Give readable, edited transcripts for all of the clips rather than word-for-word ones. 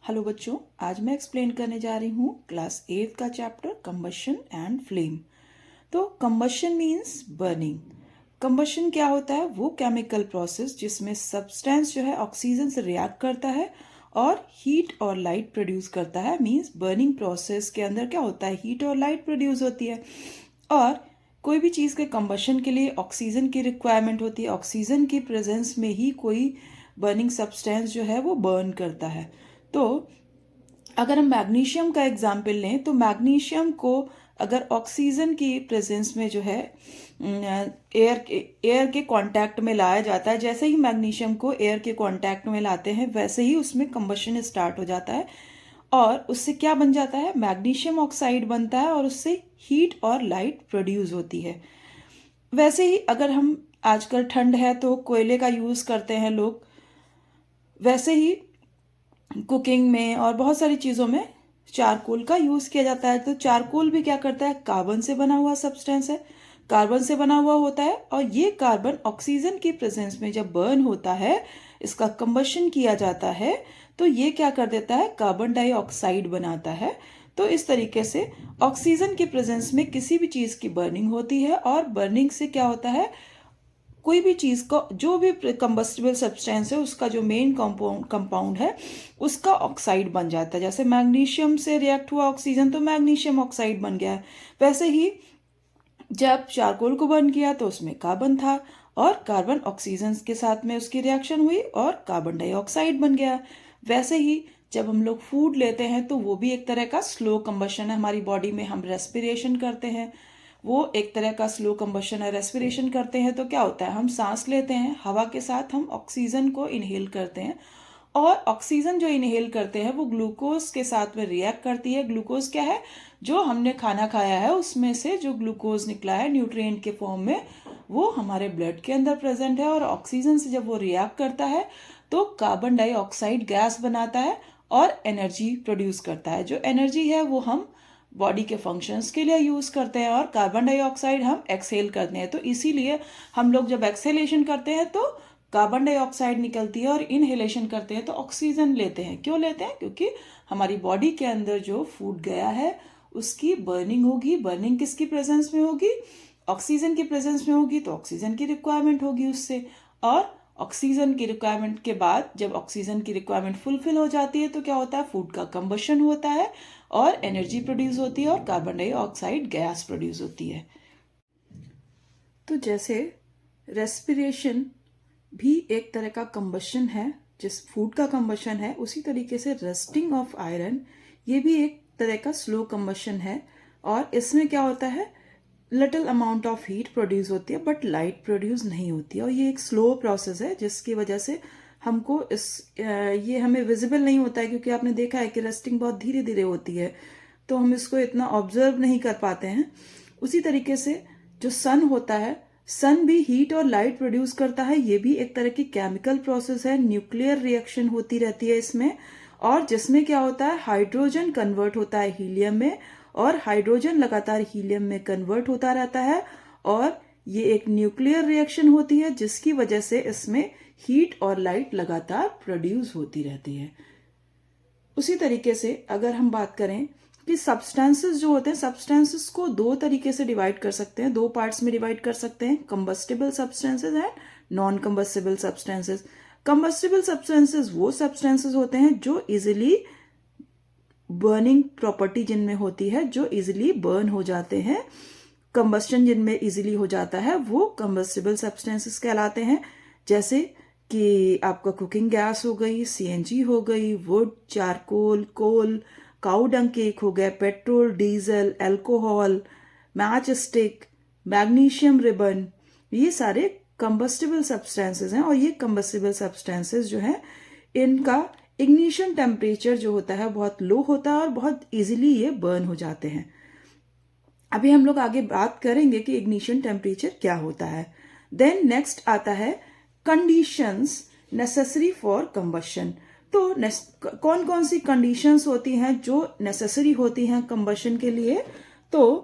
Hello बच्चों, आज मैं एक्सप्लेन करने जा रही हूँ क्लास 8 का चैप्टर कंबशन एंड फ्लेम। तो कंबशन मीन्स बर्निंग। कंबशन क्या होता है? वो केमिकल प्रोसेस जिसमें सब्सटेंस जो है ऑक्सीजन से रिएक्ट करता है और हीट और लाइट प्रोड्यूस करता है। मीन्स बर्निंग प्रोसेस के अंदर क्या होता है? हीट और लाइट प्रोड्यूस होती है। और कोई भी चीज़ के कंबशन के लिए ऑक्सीजन की रिक्वायरमेंट होती है। ऑक्सीजन की प्रेजेंस में ही कोई बर्निंग सब्सटेंस जो है वो बर्न करता है। तो अगर हम मैग्नीशियम का एग्जाम्पल लें तो मैग्नीशियम को अगर ऑक्सीजन की प्रेजेंस में जो है एयर के कांटेक्ट में लाया जाता है, जैसे ही मैग्नीशियम को एयर के कांटेक्ट में लाते हैं वैसे ही उसमें कंबशन स्टार्ट हो जाता है और उससे क्या बन जाता है? मैग्नीशियम ऑक्साइड बनता है और उससे हीट और लाइट प्रोड्यूस होती है। वैसे ही अगर हम आजकल ठंड है तो कोयले का यूज़ करते हैं लोग, वैसे ही कुकिंग में और बहुत सारी चीज़ों में चारकोल का यूज़ किया जाता है। तो चारकोल भी क्या करता है? कार्बन से बना हुआ सब्सटेंस है, कार्बन से बना हुआ होता है और ये कार्बन ऑक्सीजन की प्रेजेंस में जब बर्न होता है, इसका कंबशन किया जाता है तो ये क्या कर देता है? कार्बन डाइऑक्साइड बनाता है। तो इस तरीके से ऑक्सीजन की प्रेजेंस में किसी भी चीज़ की बर्निंग होती है और बर्निंग से क्या होता है? कोई भी चीज़ का जो भी कंबस्टिबल सब्सटेंस है उसका जो मेन कंपाउंड है उसका ऑक्साइड बन जाता है। जैसे मैग्नीशियम से रिएक्ट हुआ ऑक्सीजन तो मैग्नीशियम ऑक्साइड बन गया है। वैसे ही जब चारकोल को बर्न किया तो उसमें कार्बन था और कार्बन ऑक्सीजन के साथ में उसकी रिएक्शन हुई और कार्बन डाइऑक्साइड बन गया। वैसे ही जब हम लोग फूड लेते हैं तो वो भी एक तरह का स्लो कंबशन है। हमारी बॉडी में हम रेस्पिरेशन करते हैं, वो एक तरह का स्लो कंबशन है। रेस्पिरेशन करते हैं तो क्या होता है? हम सांस लेते हैं, हवा के साथ हम ऑक्सीजन को इनहेल करते हैं और ऑक्सीजन जो इनहेल करते हैं वो ग्लूकोज के साथ में रिएक्ट करती है। ग्लूकोज क्या है? जो हमने खाना खाया है उसमें से जो ग्लूकोज निकला है न्यूट्रिएंट के फॉर्म में, वो हमारे ब्लड के अंदर प्रेजेंट है और ऑक्सीजन से जब वो रिएक्ट करता है तो कार्बन डाइऑक्साइड गैस बनाता है और एनर्जी प्रोड्यूस करता है। जो एनर्जी है वो हम बॉडी के फंक्शंस के लिए यूज़ करते हैं और कार्बन डाइऑक्साइड हम एक्सहेल करते हैं। तो इसीलिए हम लोग जब एक्सहेलेशन करते हैं तो कार्बन डाइऑक्साइड निकलती है और इनहेलेशन करते हैं तो ऑक्सीजन लेते हैं। क्यों लेते हैं? क्योंकि हमारी बॉडी के अंदर जो फूड गया है उसकी बर्निंग होगी। बर्निंग किसकी प्रेजेंस में होगी? ऑक्सीजन की प्रेजेंस में होगी। तो ऑक्सीजन की रिक्वायरमेंट होगी उससे, और ऑक्सीजन की रिक्वायरमेंट के बाद जब ऑक्सीजन की रिक्वायरमेंट फुलफिल हो जाती है तो क्या होता है? फूड का कंबशन होता है और एनर्जी प्रोड्यूस होती है और कार्बन डाइऑक्साइड गैस प्रोड्यूस होती है। तो जैसे रेस्पिरेशन भी एक तरह का कंबशन है, जिस फूड का कंबशन है, उसी तरीके से रस्टिंग ऑफ आयरन ये भी एक तरह का स्लो कंबशन है। और इसमें क्या होता है? Little amount of heat produce होती है बट लाइट प्रोड्यूस नहीं होती है और ये एक स्लो प्रोसेस है जिसकी वजह से हमको ये हमें विजिबल नहीं होता है, क्योंकि आपने देखा है कि रस्टिंग बहुत धीरे धीरे होती है तो हम इसको इतना ऑब्जर्व नहीं कर पाते हैं। उसी तरीके से जो सन होता है, सन भी हीट और लाइट प्रोड्यूस करता है। ये भी एक तरह की केमिकल प्रोसेस है, न्यूक्लियर रिएक्शन होती रहती है इसमें, और जिसमें क्या होता है? हाइड्रोजन कन्वर्ट होता है हीलियम में और हाइड्रोजन लगातार हीलियम में कन्वर्ट होता रहता है और ये एक न्यूक्लियर रिएक्शन होती है जिसकी वजह से इसमें हीट और लाइट लगातार प्रोड्यूस होती रहती है। उसी तरीके से अगर हम बात करें कि सब्सटेंसेस जो होते हैं, सब्सटेंसेस को दो तरीके से डिवाइड कर सकते हैं, दो पार्ट्स में डिवाइड कर सकते हैं, combustible substances and non combustible substances. Combustible substances वो सब्सटेंसेस होते हैं जो इजिली बर्निंग प्रॉपर्टी जिनमें होती है, जो इजिली बर्न हो जाते हैं। कंबस्टन जिनमें इजिली हो जाता है वो कंबस्टिबल सब्सटेंसेस कहलाते हैं। जैसे कि आपका कुकिंग गैस हो गई, सीएनजी हो गई, wood, charcoal, coal, cow dung cake हो गया, petrol, diesel, alcohol, matchstick, magnesium ribbon, ये सारे कंबस्टिबल सब्सटेंसेस हैं। और ये कंबस्टिबल सब्सटेंसेस जो हैं इनका इग्निशन टेम्परेचर जो होता है बहुत लो होता है और बहुत इजीली ये बर्न हो जाते हैं। अभी हम लोग आगे बात करेंगे कि इग्निशन टेम्परेचर क्या होता है। देन नेक्स्ट आता है कंडीशंस नेसेसरी फॉर कंबशन। तो कौन कौन सी कंडीशंस होती हैं जो नेसेसरी होती हैं कंबशन के लिए? तो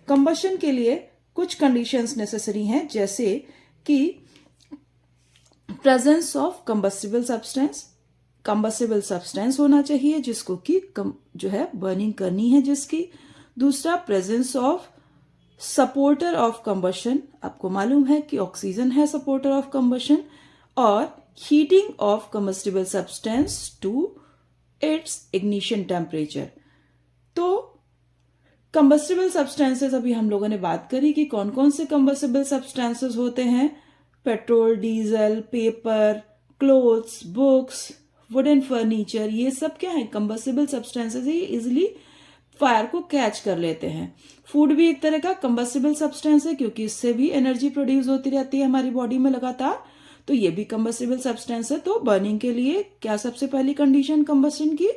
कंबशन के लिए कुछ कंडीशंस नेसेसरी हैं, जैसे कि presence of combustible substance, combustible substance होना चाहिए जिसको कि जो है बर्निंग करनी है जिसकी। दूसरा, presence of supporter of combustion, आपको मालूम है कि ऑक्सीजन है सपोर्टर ऑफ कंबशन। और heating of combustible substance to its ignition temperature. तो कंबस्टिबल सब्सटेंसेस अभी हम लोगों ने बात करी कि कौन कौन से कंबस्टिबल सब्सटेंसेस होते हैं। Petrol, diesel, paper, clothes, books, wooden furniture, ये सब क्या है, कंबस्टिबल सब्सटेंसेस ही इजिली फायर को कैच कर लेते हैं। फूड भी एक तरह का कंबस्टिबल सब्सटेंस है क्योंकि इससे भी एनर्जी प्रोड्यूस होती रहती है हमारी बॉडी में लगातार, तो ये भी कंबस्टिबल सब्सटेंस है। तो बर्निंग के लिए क्या सबसे पहली कंडीशन कंबस्शन की,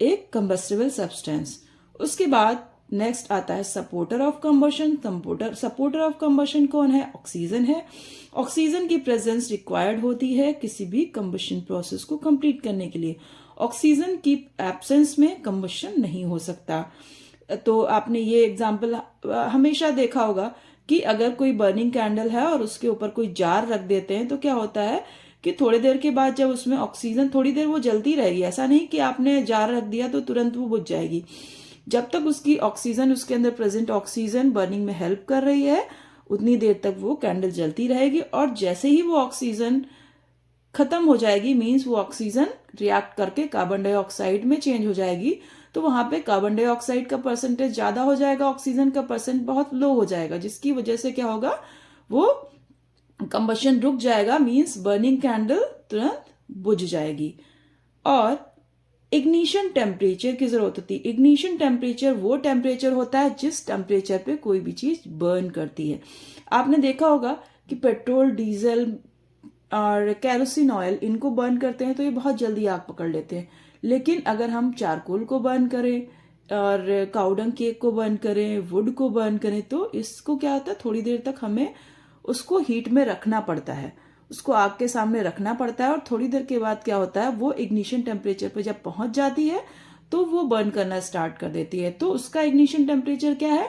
एक कंबस्टिबल सब्सटेंस। उसके बाद नेक्स्ट आता है supporter of combustion. Supporter of combustion कौन है, ऑक्सीजन है। ऑक्सीजन की प्रेजेंस रिक्वायर्ड होती है किसी भी कंबशन प्रोसेस को कंप्लीट करने के लिए। ऑक्सीजन की एब्सेंस में कंबशन नहीं हो सकता। तो आपने ये एग्जाम्पल हमेशा देखा होगा कि अगर कोई बर्निंग कैंडल है और उसके ऊपर कोई जार रख देते हैं तो क्या होता है कि थोड़ी देर के बाद जब उसमें ऑक्सीजन, थोड़ी देर वो जलती रहेगी, ऐसा नहीं कि आपने जार रख दिया तो तुरंत वो बुझ जाएगी। जब तक उसकी ऑक्सीजन, उसके अंदर प्रेजेंट ऑक्सीजन बर्निंग में हेल्प कर रही है उतनी देर तक वो कैंडल जलती रहेगी। और जैसे ही वो ऑक्सीजन खत्म हो जाएगी, मीन्स वो ऑक्सीजन रिएक्ट करके कार्बन डाइऑक्साइड में चेंज हो जाएगी, तो वहां पे कार्बन डाइऑक्साइड का परसेंटेज ज्यादा हो जाएगा, ऑक्सीजन का परसेंट बहुत लो हो जाएगा, जिसकी वजह से क्या होगा, वो कंबशन रुक जाएगा, मीन्स बर्निंग कैंडल तुरंत बुझ जाएगी। और इग्निशन टेम्परेचर की जरूरत होती है। इग्निशन टेम्परेचर वो टेम्परेचर होता है जिस टेम्परेचर पे कोई भी चीज बर्न करती है। आपने देखा होगा कि पेट्रोल, डीजल और कैरोसिन ऑयल, इनको बर्न करते हैं तो ये बहुत जल्दी आग पकड़ लेते हैं। लेकिन अगर हम चारकोल को बर्न करें और काउडंग केक को बर्न करें, वुड को बर्न करें, तो इसको क्या होता है, थोड़ी देर तक हमें उसको हीट में रखना पड़ता है, उसको आग के सामने रखना पड़ता है। और थोड़ी देर के बाद क्या होता है, वो इग्निशन टेम्परेचर पर जब पहुंच जाती है तो वो बर्न करना स्टार्ट कर देती है। तो उसका इग्निशन टेम्परेचर क्या है,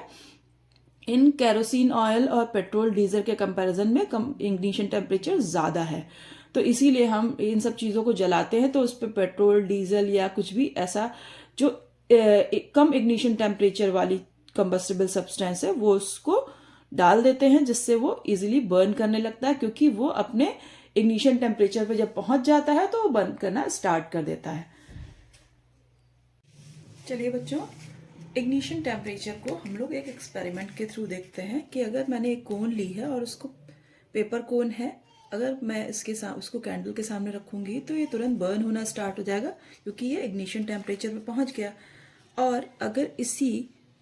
इन कैरोसिन ऑयल और पेट्रोल, डीजल के कंपैरिजन में कम इग्निशन टेम्परेचर ज्यादा है। तो इसीलिए हम इन सब चीजों को जलाते हैं तो उस पर पेट्रोल, डीजल या कुछ भी ऐसा जो कम इग्निशन टेम्परेचर वाली कंबस्टिबल सब्सटेंस है वो उसको डाल देते हैं, जिससे वो इजीली बर्न करने लगता है, क्योंकि वो अपने इग्निशन टेम्परेचर पे जब पहुंच जाता है तो वो बर्न करना स्टार्ट कर देता है। चलिए बच्चों, इग्निशन टेम्परेचर को हम लोग एक एक्सपेरिमेंट के थ्रू देखते हैं कि अगर मैंने एक कोन ली है और उसको, पेपर कोन है, अगर मैं उसको कैंडल के सामने रखूंगी तो ये तुरंत बर्न होना स्टार्ट हो जाएगा क्योंकि ये इग्निशन टेम्परेचर पे पहुंच गया। और अगर इसी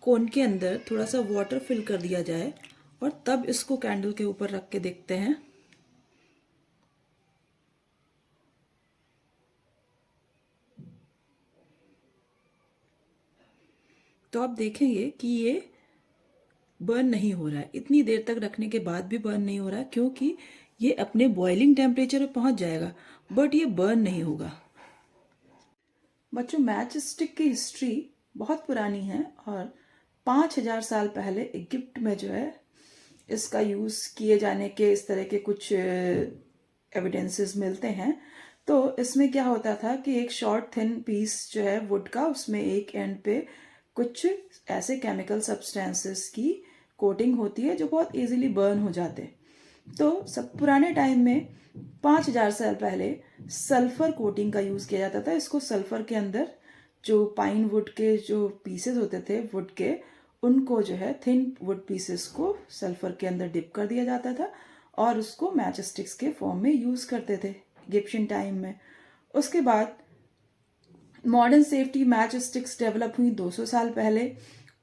कोन के अंदर थोड़ा सा वाटर फिल कर दिया जाए और तब इसको कैंडल के ऊपर रख के देखते हैं, तो आप देखेंगे कि ये बर्न नहीं हो रहा है। इतनी देर तक रखने के बाद भी बर्न नहीं हो रहा है क्योंकि ये अपने बॉइलिंग टेम्परेचर पे पहुंच जाएगा, बट ये बर्न नहीं होगा। बच्चों, मैच स्टिक की हिस्ट्री बहुत पुरानी है और 5000 साल पहले इजिप्ट में जो है इसका यूज किए जाने के इस तरह के कुछ एविडेंसेस मिलते हैं। तो इसमें क्या होता था कि एक शॉर्ट थिन पीस जो है वुड का, उसमें एक एंड पे कुछ ऐसे केमिकल सब्सटेंसेस की कोटिंग होती है जो बहुत इजीली बर्न हो जाते हैं। तो सब पुराने टाइम में 5000 साल पहले सल्फर कोटिंग का यूज किया जाता था। इसको सल्फर के अंदर जो पाइन वुड के जो पीसेस होते थे वुड के, उनको जो है थिन वुड पीसेस को सल्फर के अंदर डिप कर दिया जाता था और उसको मैच स्टिक्स के फॉर्म में यूज करते थे इजिप्शियन टाइम में। उसके बाद modern safety match sticks develop हुई 200 साल पहले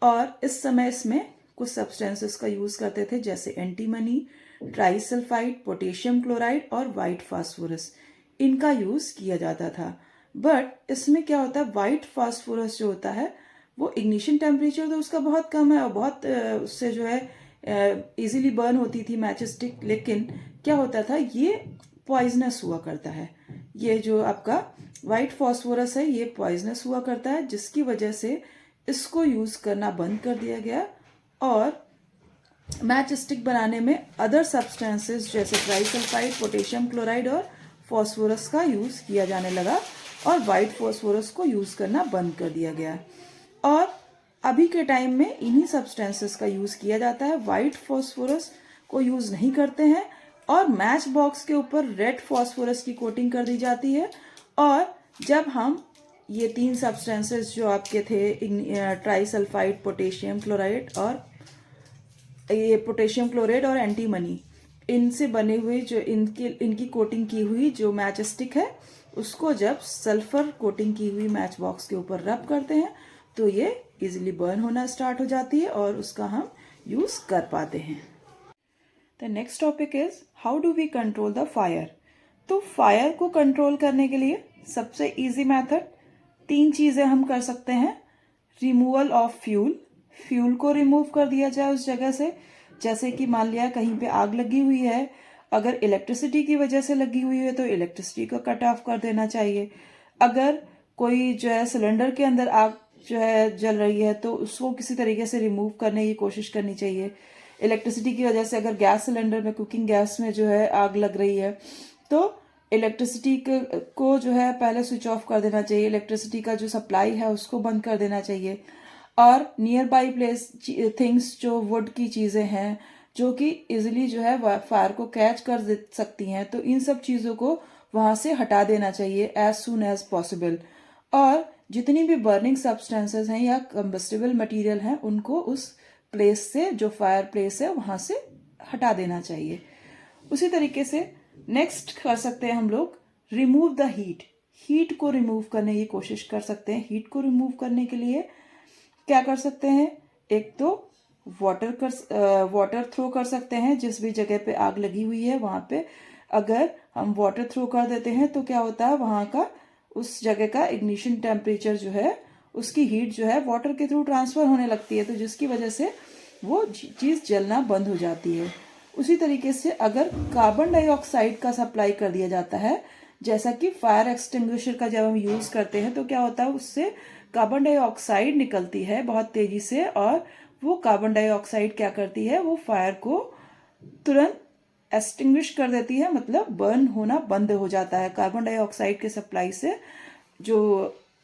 और इस समय इसमें कुछ सब्सटेंसेस का यूज करते थे जैसे एंटीमनी, ट्राइसल्फाइड, पोटेशियम क्लोराइड और व्हाइट फास्फोरस, इनका यूज किया जाता था। बट इसमें क्या होता है, व्हाइट फास्फोरस जो होता है वो इग्निशन टेम्परेचर तो उसका बहुत कम है और बहुत उससे जो है इजीली बर्न होती थी मैच स्टिक, लेकिन क्या होता था, ये पॉइजनस हुआ करता है। ये जो आपका व्हाइट फास्फोरस है ये पॉइजनस हुआ करता है, जिसकी वजह से इसको यूज करना बंद कर दिया गया और मैच स्टिक बनाने में अदर सब्सटेंसेस जैसे ट्राइसल्फाइड, पोटेशियम क्लोराइड और फास्फोरस का यूज किया जाने लगा और वाइट फॉस्फोरस को यूज़ करना बंद कर दिया गया। और अभी के टाइम में इन्हीं सब्सटेंसेस का यूज़ किया जाता है, वाइट फॉस्फोरस को यूज़ नहीं करते हैं। और मैच बॉक्स के ऊपर रेड फॉस्फोरस की कोटिंग कर दी जाती है। और जब हम ये 3 सब्सटेंसेस जो आपके थे, ट्राइसल्फाइड पोटेशियम क्लोराइड और ये पोटेशियम क्लोराइड और एंटीमनी, इनसे बने हुए जो इनकी कोटिंग की हुई जो मैच स्टिक है, उसको जब सल्फर कोटिंग की हुई मैच बॉक्स के ऊपर रब करते हैं तो ये इजीली बर्न होना स्टार्ट हो जाती है और उसका हम यूज कर पाते हैं। The next topic is how do we control the fire. तो फायर को कंट्रोल करने के लिए सबसे इजी मेथड 3 चीजें हम कर सकते हैं। रिमूवल ऑफ फ्यूल, फ्यूल को रिमूव कर दिया जाए उस जगह से। जैसे कि मान लिया कहीं पे आग लगी हुई है, अगर इलेक्ट्रिसिटी की वजह से लगी हुई है तो इलेक्ट्रिसिटी को कट ऑफ कर देना चाहिए। अगर कोई जो है सिलेंडर के अंदर आग जो है जल रही है तो उसको किसी तरीके से रिमूव करने की कोशिश करनी चाहिए। इलेक्ट्रिसिटी की वजह से अगर गैस सिलेंडर में, कुकिंग गैस में जो है आग लग रही है तो इलेक्ट्रिसिटी को जो है पहले स्विच ऑफ कर देना चाहिए। इलेक्ट्रिसिटी का जो सप्लाई है उसको बंद कर देना चाहिए। और नियर बाई प्लेस थिंग्स, जो वुड की चीजें हैं जो कि इजिली जो है फायर को कैच कर सकती हैं, तो इन सब चीजों को वहां से हटा देना चाहिए एज सुन एज पॉसिबल। और जितनी भी बर्निंग सब्सटेंसेस हैं या कंबस्टिबल मटेरियल हैं उनको उस प्लेस से, जो फायर प्लेस है, वहां से हटा देना चाहिए। उसी तरीके से नेक्स्ट कर सकते हैं हम लोग रिमूव द हीट। हीट को रिमूव करने की कोशिश कर सकते हैं। हीट को रिमूव करने के लिए क्या कर सकते हैं, एक तो वाटर थ्रो कर सकते हैं। जिस भी जगह पे आग लगी हुई है वहां पे अगर हम वाटर थ्रो कर देते हैं तो क्या होता है, वहां का उस जगह का इग्निशन टेम्परेचर जो है, उसकी हीट जो है वाटर के थ्रू ट्रांसफर होने लगती है, तो जिसकी वजह से वो चीज जलना बंद हो जाती है। उसी तरीके से अगर कार्बन डाइऑक्साइड का सप्लाई कर दिया जाता है, जैसा कि फायर एक्सटिंग्विशर का जब हम यूज करते हैं तो क्या होता है, उससे कार्बन डाइऑक्साइड निकलती है बहुत तेजी से और वो कार्बन डाइऑक्साइड क्या करती है, वो फायर को तुरंत एक्सटिंग्विश कर देती है, मतलब बर्न होना बंद हो जाता है। कार्बन डाइऑक्साइड के सप्लाई से जो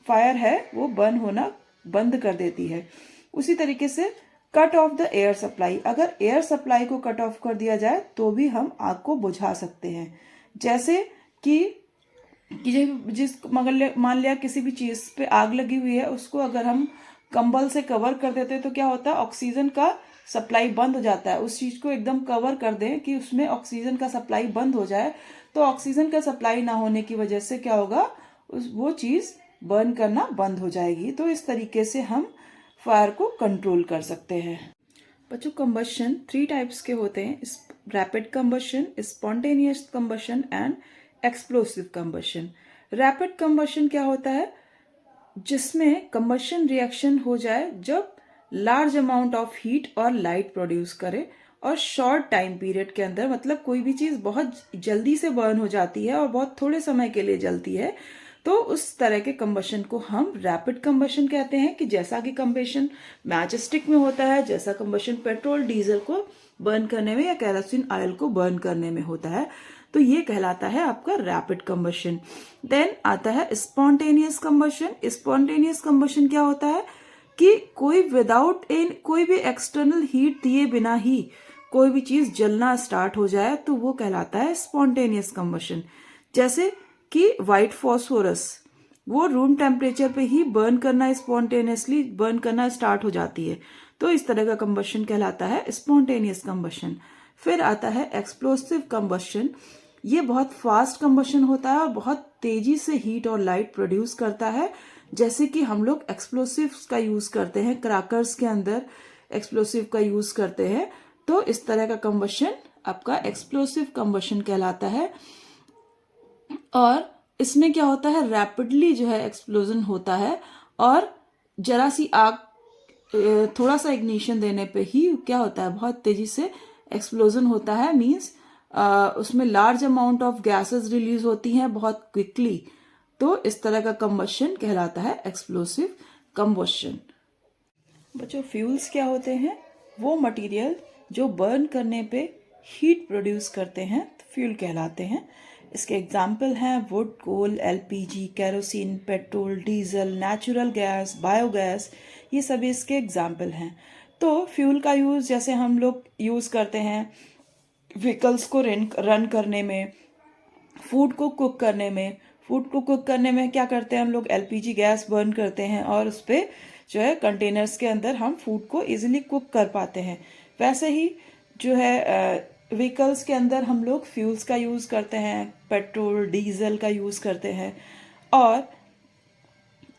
फायर है वो बर्न होना बंद कर देती है। उसी तरीके से cut off the air supply, अगर एयर सप्लाई को कट ऑफ कर दिया जाए तो भी हम आग को बुझा सकते हैं। जैसे कि जिस मान लिया किसी भी चीज पे आग लगी हुई है, उसको अगर हम कंबल से कवर कर देते हैं तो क्या होता है, ऑक्सीजन का सप्लाई बंद हो जाता है। उस चीज को एकदम कवर कर दें कि उसमें ऑक्सीजन का सप्लाई बंद हो जाए, तो ऑक्सीजन का सप्लाई ना होने की वजह से क्या होगा, वो चीज बर्न करना बंद हो जाएगी। तो इस तरीके से हम फायर को कंट्रोल कर सकते हैं। बच्चों, कंबशन 3 टाइप्स के होते हैं, rapid combustion, spontaneous combustion and explosive combustion. Rapid combustion क्या होता है, जिसमें कंबशन रिएक्शन हो जाए जब लार्ज अमाउंट ऑफ हीट और लाइट प्रोड्यूस करे और शॉर्ट टाइम पीरियड के अंदर, मतलब कोई भी चीज बहुत जल्दी से बर्न हो जाती है और बहुत थोड़े समय के लिए जलती है, तो उस तरह के कंबशन को हम रैपिड कंबशन कहते हैं। कि जैसा कि कंबशन मैच स्टिक में होता है, जैसा कंबशन पेट्रोल डीजल को बर्न करने में या केरोसिन ऑयल को बर्न करने में होता है, तो ये कहलाता है आपका रैपिड कंबशन। देन आता है स्पॉन्टेनियस कंबशन। स्पॉन्टेनियस कंबशन क्या होता है कि कोई भी एक्सटर्नल हीट दिए बिना ही कोई भी चीज जलना स्टार्ट हो जाए तो वो कहलाता है स्पॉन्टेनियस कंबशन। जैसे कि व्हाइट फॉस्फोरस, वो रूम टेम्परेचर पे ही बर्न करना, स्पॉन्टेनियसली बर्न करना स्टार्ट हो जाती है, तो इस तरह का कंबशन कहलाता है स्पॉन्टेनियस कंबशन। फिर आता है एक्सप्लोसिव कंबशन। ये बहुत फास्ट कंबशन होता है और बहुत तेजी से हीट और लाइट प्रोड्यूस करता है। जैसे कि हम लोग एक्सप्लोसिव्स का यूज करते हैं, क्रैकर्स के अंदर एक्सप्लोसिव का यूज करते हैं, तो इस तरह का कंबशन आपका एक्सप्लोसिव कंबशन कहलाता है। और इसमें क्या होता है, रैपिडली जो है एक्सप्लोजन होता है और जरा सी आग, थोड़ा सा इग्निशन देने पे ही क्या होता है, बहुत तेजी से एक्सप्लोजन होता है। मींस उसमें large amount of gases release होती हैं बहुत क्विकली, तो इस तरह का कंबशन कहलाता है एक्सप्लोसिव कंबशन। बच्चों, फ्यूल्स क्या होते हैं, वो मटेरियल जो बर्न करने पे हीट प्रोड्यूस करते हैं, तो फ्यूल कहलाते हैं। इसके एग्जाम्पल हैं wood, coal, LPG, kerosene, petrol, diesel, natural gas, biogas, ये सभी इसके एग्जाम्पल हैं। तो फ्यूल का यूज़ जैसे हम लोग यूज़ करते हैं व्हीकल्स को रन करने में, फूड को कुक करने में। फूड को कुक करने में क्या करते हैं हम लोग, एलपीजी गैस बर्न करते हैं और उस पर जो है कंटेनर्स के अंदर हम फूड को इजीली कुक कर पाते हैं। वैसे ही जो है व्हीकल्स के अंदर हम लोग फ्यूल्स का यूज़ करते हैं, पेट्रोल, डीजल का यूज़ करते हैं। और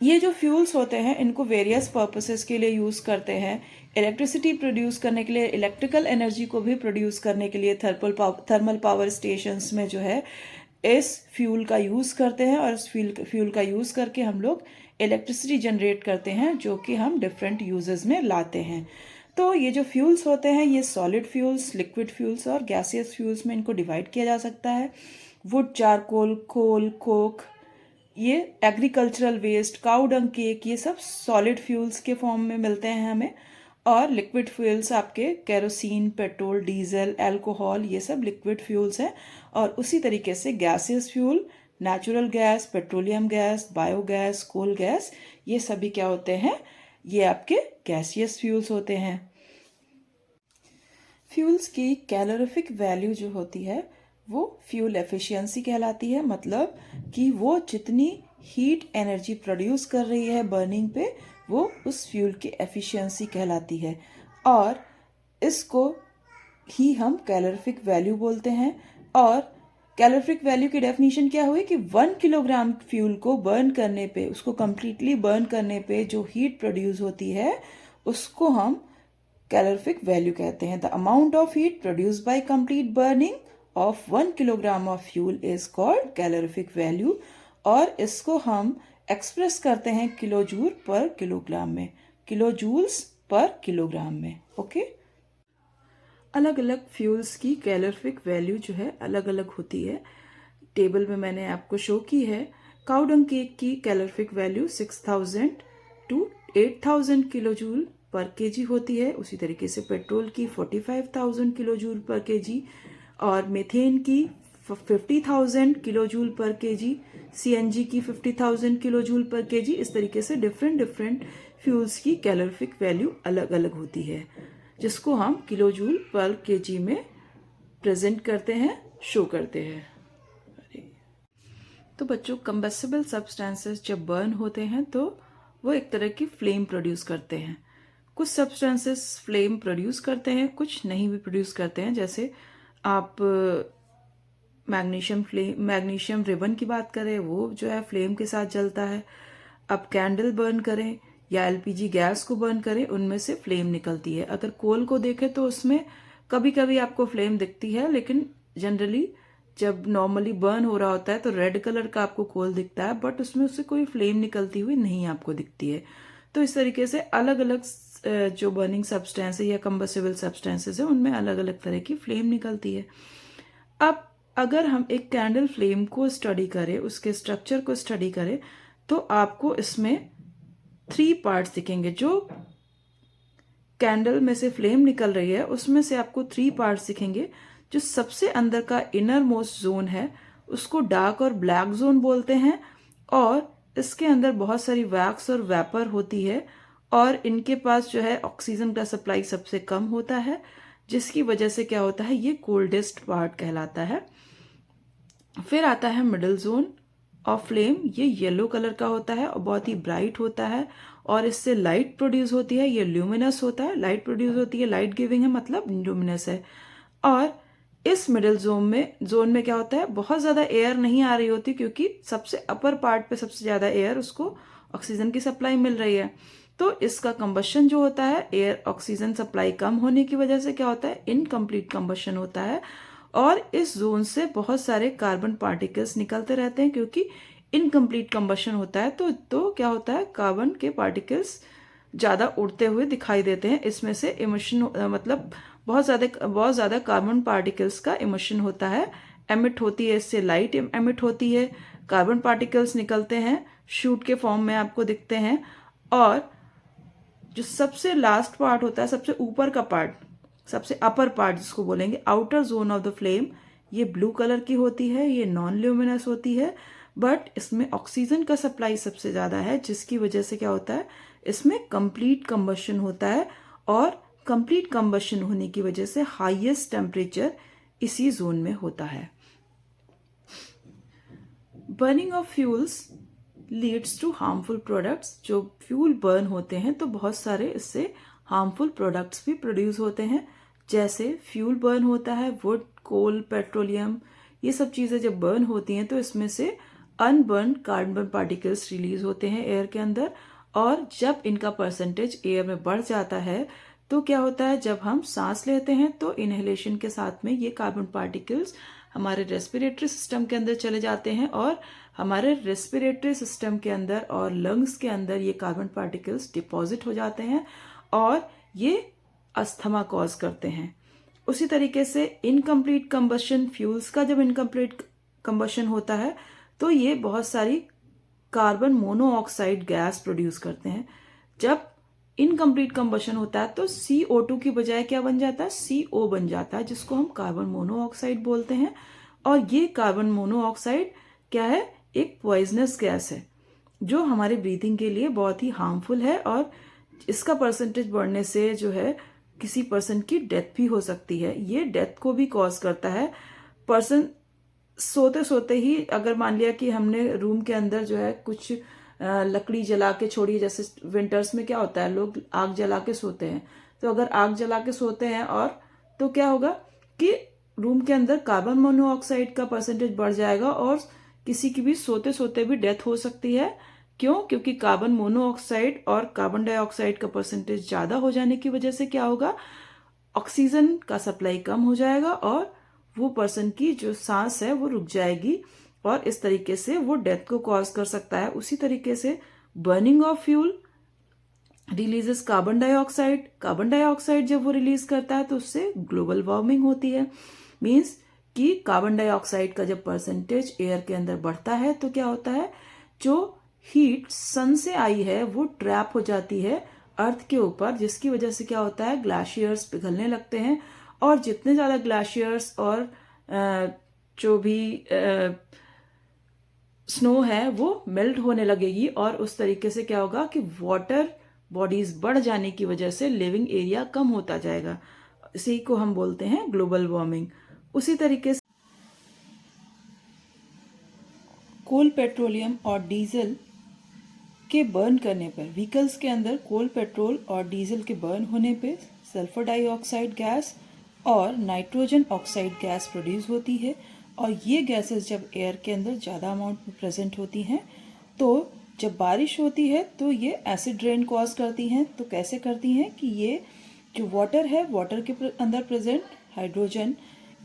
ये जो फ्यूल्स होते हैं इनको वेरियस पर्पसेस के लिए यूज़ करते हैं। इलेक्ट्रिसिटी प्रोड्यूस करने के लिए, इलेक्ट्रिकल एनर्जी को भी प्रोड्यूस करने के लिए थर्मल पावर स्टेशंस में जो है इस फ्यूल का यूज़ करते हैं, और इस फ्यूल का यूज़ करके हम लोग इलेक्ट्रिसिटी जनरेट करते हैं, जो कि हम डिफरेंट यूजेस में लाते हैं। तो ये जो फ्यूल्स होते हैं ये सॉलिड फ्यूल्स, लिक्विड फ्यूल्स और गैसियस फ्यूल्स में इनको डिवाइड किया जा सकता है। वुड, चारकोल, कोल, कोक, ये एग्रीकल्चरल वेस्ट, काऊ डंग केक, ये सब सॉलिड फ्यूल्स के फॉर्म में मिलते हैं हमें। और लिक्विड फ्यूल्स आपके केरोसिन, पेट्रोल, डीजल, अल्कोहल, ये सब लिक्विड फ्यूल्स हैं। और उसी तरीके से gaseous fuel, natural gas, petroleum gas, biogas, coal gas, ये सभी क्या होते हैं, ये आपके गैसियस फ्यूल्स होते हैं। फ्यूल्स की कैलोरीफिक वैल्यू जो होती है वो फ्यूल एफिशिएंसी कहलाती है, मतलब कि वो जितनी हीट एनर्जी प्रोड्यूस कर रही है बर्निंग पे, वो उस फ्यूल की एफिशिएंसी कहलाती है। और इसको ही हम कैलोरीफिक वैल्यू बोलते हैं। और कैलोरीफिक वैल्यू की डेफिनेशन क्या हुई कि 1 किलोग्राम फ्यूल को बर्न करने पे, उसको कंप्लीटली बर्न करने पे जो हीट प्रोड्यूस होती है उसको हम कैलोरीफिक वैल्यू कहते हैं। The amount of heat produced by complete burning of 1 kilogram of fuel is called calorific value. और इसको हम एक्सप्रेस करते हैं किलो जूल पर किलोग्राम में, किलो जूल्स पर किलोग्राम में। ओके, अलग अलग फ्यूल्स की कैलोरीफिक वैल्यू जो है अलग अलग होती है। टेबल में मैंने आपको शो की है। काऊ डंग केक की calorific value 6000 to 8000 kilojoule per KG होती है। उसी तरीके से पेट्रोल की 45,000 किलो जूल पर केजी, और मीथेन की 50,000 kilojoule per KG, CNG की 50,000 किलो जूल पर केजी। इस तरीके से डिफरेंट फ्यूल्स की कैलोरीफिक वैल्यू अलग अलग होती है, जिसको हम किलो जूल पर केजी में प्रेजेंट करते हैं, शो करते हैं। तो बच्चों, कंबस्टिबल सब्सटेंसेस जब बर्न होते हैं तो वो एक तरह की फ्लेम प्रोड्यूस करते हैं। कुछ सब्सटेंसेस फ्लेम प्रोड्यूस करते हैं, कुछ नहीं भी प्रोड्यूस करते हैं। जैसे आप मैग्नीशियम रिबन की बात करें, वो जो है फ्लेम के साथ जलता है। अब कैंडल बर्न करें या एलपीजी गैस को बर्न करें, उनमें से फ्लेम निकलती है। अगर कोल को देखें तो उसमें कभी कभी आपको फ्लेम दिखती है, लेकिन जनरली जब नॉर्मली बर्न हो रहा होता है तो रेड कलर का आपको कोल दिखता है, बट उसमें उससे कोई फ्लेम निकलती हुई नहीं आपको दिखती है। तो इस तरीके से अलग अलग जो बर्निंग सब्सटेंस है या कंबस्टिबल सब्सटेंसेस है, उनमें अलग अलग तरह की फ्लेम निकलती है। अब अगर हम एक कैंडल फ्लेम को स्टडी करें, उसके स्ट्रक्चर को स्टडी करें, तो आपको इसमें 3 पार्ट्स दिखेंगे। जो कैंडल में से फ्लेम निकल रही है उसमें से आपको 3 पार्ट्स दिखेंगे। जो सबसे अंदर का इनर मोस्ट जोन है उसको डार्क और ब्लैक जोन बोलते हैं, और इसके अंदर बहुत सारी वैक्स और वेपर होती है, और इनके पास जो है ऑक्सीजन का सप्लाई सबसे कम होता है, जिसकी वजह से क्या होता है, ये कोल्डेस्ट पार्ट कहलाता है। फिर आता है मिडिल जोन ऑफ फ्लेम। ये येलो कलर का होता है और बहुत ही ब्राइट होता है, और इससे लाइट प्रोड्यूस होती है। ये ल्यूमिनस होता है, लाइट प्रोड्यूस होती है, लाइट गिविंग है, मतलब ल्यूमिनस है। और इस मिडिल जोन में क्या होता है, बहुत ज्यादा एयर नहीं आ रही होती, क्योंकि सबसे अपर पार्ट पे सबसे ज्यादा एयर, उसको ऑक्सीजन की सप्लाई मिल रही है। तो इसका कंबशन जो होता है, एयर ऑक्सीजन सप्लाई कम होने की वजह से क्या होता है, इनकम्प्लीट कंबशन होता है। और इस जोन से बहुत सारे कार्बन पार्टिकल्स निकलते रहते हैं, क्योंकि इनकम्प्लीट कंबशन होता है। तो क्या होता है, कार्बन के पार्टिकल्स ज्यादा उड़ते हुए दिखाई देते हैं। इसमें से इमिशन मतलब बहुत ज्यादा कार्बन पार्टिकल्स का इमिशन होता है, एमिट होती है, इससे लाइट एमिट होती है, कार्बन पार्टिकल्स निकलते हैं, शूट के फॉर्म में आपको दिखते हैं। और जो सबसे लास्ट पार्ट होता है, सबसे ऊपर का पार्ट, सबसे अपर पार्ट जिसको बोलेंगे outer zone of the flame, ये ब्लू कलर की होती है, ये नॉन ल्यूमिनस होती है, बट इसमें ऑक्सीजन का सप्लाई सबसे ज़्यादा है, जिसकी वजह से क्या होता है, इसमें कंप्लीट कंबशन होता है और कंप्लीट कंबशन होने की वजह से हाईएस्ट टेम्परेचर इसी जोन में होता है। Burning of fuels leads to harmful products. जो फ्यूल बर्न होते हैं तो बहुत सारे इससे हार्मफुल प्रोडक्ट्स भी प्रोड्यूस होते हैं, जैसे फ्यूल बर्न होता है, वुड, कोल, पेट्रोलियम, ये सब चीज़ें जब बर्न होती हैं तो इसमें से अनबर्न कार्बन पार्टिकल्स रिलीज होते हैं एयर के अंदर, और जब इनका परसेंटेज एयर में बढ़ जाता है तो क्या होता है, जब हम सांस लेते हैं तो इनहेलेशन के साथ में ये कार्बन पार्टिकल्स हमारे रेस्पिरेटरी सिस्टम के अंदर चले जाते हैं और हमारे रेस्पिरेटरी सिस्टम के अंदर और लंग्स के अंदर ये कार्बन पार्टिकल्स डिपॉजिट हो जाते हैं और ये अस्थमा कॉज करते हैं। उसी तरीके से इनकम्प्लीट कंबशन फ्यूल्स का जब इनकम्प्लीट कंबशन होता है तो ये बहुत सारी कार्बन मोनोऑक्साइड गैस प्रोड्यूस करते हैं। जब इनकम्प्लीट कंबशन होता है तो CO2 की बजाय क्या बन जाता है, CO बन जाता है, जिसको हम कार्बन मोनोऑक्साइड बोलते हैं। और ये कार्बन मोनोऑक्साइड क्या है, एक पॉइजनस गैस है जो हमारे ब्रीथिंग के लिए बहुत ही हार्मफुल है, और इसका परसेंटेज बढ़ने से जो है किसी पर्सन की डेथ भी हो सकती है। ये डेथ को भी कॉज करता है। पर्सन सोते सोते ही अगर मान लिया कि हमने रूम के अंदर जो है कुछ लकड़ी जला के छोड़ी, जैसे विंटर्स में क्या होता है, लोग आग जला के सोते हैं, तो अगर आग जला के सोते हैं और तो क्या होगा कि रूम के अंदर कार्बन मोनोऑक्साइड का परसेंटेज बढ़ जाएगा और किसी की भी सोते सोते भी डेथ हो सकती है। क्यों? क्योंकि कार्बन मोनोऑक्साइड और कार्बन डाइऑक्साइड का परसेंटेज ज्यादा हो जाने की वजह से क्या होगा, ऑक्सीजन का सप्लाई कम हो जाएगा और वो पर्सन की जो सांस है वो रुक जाएगी और इस तरीके से वो डेथ को कॉज कर सकता है। उसी तरीके से burning of fuel releases carbon dioxide. Carbon dioxide जब वो रिलीज करता है तो उससे ग्लोबल वार्मिंग होती है। मीन्स कि कार्बन डाइऑक्साइड का जब परसेंटेज एयर के अंदर बढ़ता है तो क्या होता है, जो हीट सन से आई है वो ट्रैप हो जाती है अर्थ के ऊपर, जिसकी वजह से क्या होता है, ग्लेशियर्स पिघलने लगते हैं और जितने ज्यादा ग्लेशियर्स और जो भी स्नो है वो मेल्ट होने लगेगी और उस तरीके से क्या होगा कि वाटर बॉडीज बढ़ जाने की वजह से लिविंग एरिया कम होता जाएगा। इसी को हम बोलते हैं ग्लोबल वार्मिंग। उसी तरीके से कोल, पेट्रोलियम और डीजल के बर्न करने पर, व्हीकल्स के अंदर कोल, पेट्रोल और डीजल के बर्न होने पे सल्फर डाइऑक्साइड गैस और नाइट्रोजन ऑक्साइड गैस प्रोड्यूस होती है। और ये गैसेस जब एयर के अंदर ज़्यादा अमाउंट में प्रेजेंट होती हैं तो जब बारिश होती है तो ये एसिड रेन कॉज करती हैं। तो कैसे करती हैं कि ये जो वाटर है, वाटर के अंदर प्रेजेंट हाइड्रोजन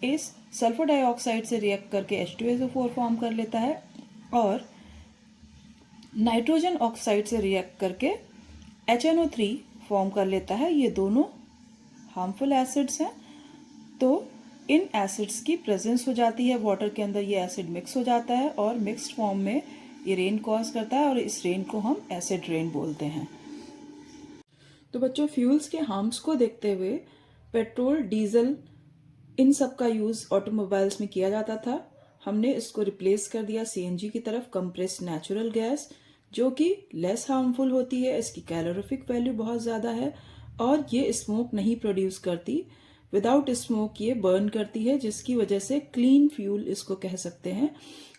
इस सल्फर डाइऑक्साइड से रिएक्ट करके H2SO4 फॉर्म कर लेता है और नाइट्रोजन ऑक्साइड से रिएक्ट करके HNO3 फॉर्म कर लेता है। ये दोनों हार्मफुल एसिड्स हैं। तो इन एसिड्स की प्रेजेंस हो जाती है वाटर के अंदर, ये एसिड मिक्स हो जाता है और मिक्स्ड फॉर्म में ये रेन कॉज करता है और इस रेन को हम एसिड रेन बोलते हैं। तो बच्चों, फ्यूल्स के हार्म्स को देखते हुए पेट्रोल, डीजल इन सब का यूज ऑटोमोबाइल्स में किया जाता था। हमने इसको रिप्लेस कर दिया CNG की तरफ, कंप्रेस्ड नेचुरल गैस, जो कि लेस हार्मफुल होती है। इसकी कैलोरीफिक वैल्यू बहुत ज़्यादा है और ये स्मोक नहीं प्रोड्यूस करती। विदाउट स्मोक ये बर्न करती है, जिसकी वजह से क्लीन फ्यूल इसको कह सकते हैं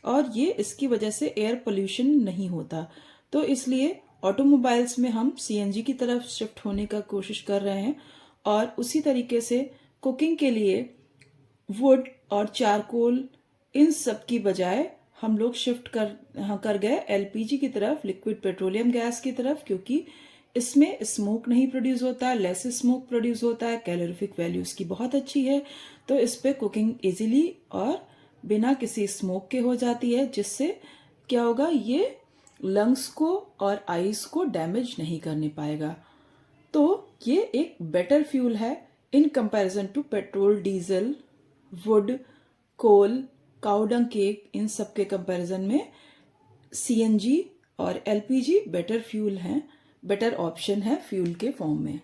और ये इसकी वजह से एयर पोल्यूशन नहीं होता। तो इसलिए ऑटोमोबाइल्स में हम CNG की तरफ शिफ्ट होने का कोशिश कर रहे हैं और उसी तरीके से कुकिंग के लिए वुड और चारकोल इन सब की बजाय हम लोग शिफ्ट कर गए LPG की तरफ, लिक्विड पेट्रोलियम गैस की तरफ, क्योंकि इसमें स्मोक नहीं प्रोड्यूस होता, लेस स्मोक प्रोड्यूस होता है, कैलोरीफिक वैल्यू इसकी बहुत अच्छी है। तो इस पे कुकिंग इजीली और बिना किसी स्मोक के हो जाती है, जिससे क्या होगा, ये लंग्स को और आईज को डैमेज नहीं करने पाएगा। तो ये एक बेटर फ्यूल है in comparison to petrol, diesel, wood, coal, cow dung cake. इन सब के कंपैरिजन में CNG और LPG बेटर फ्यूल हैं, बेटर ऑप्शन है फ्यूल के फॉर्म में।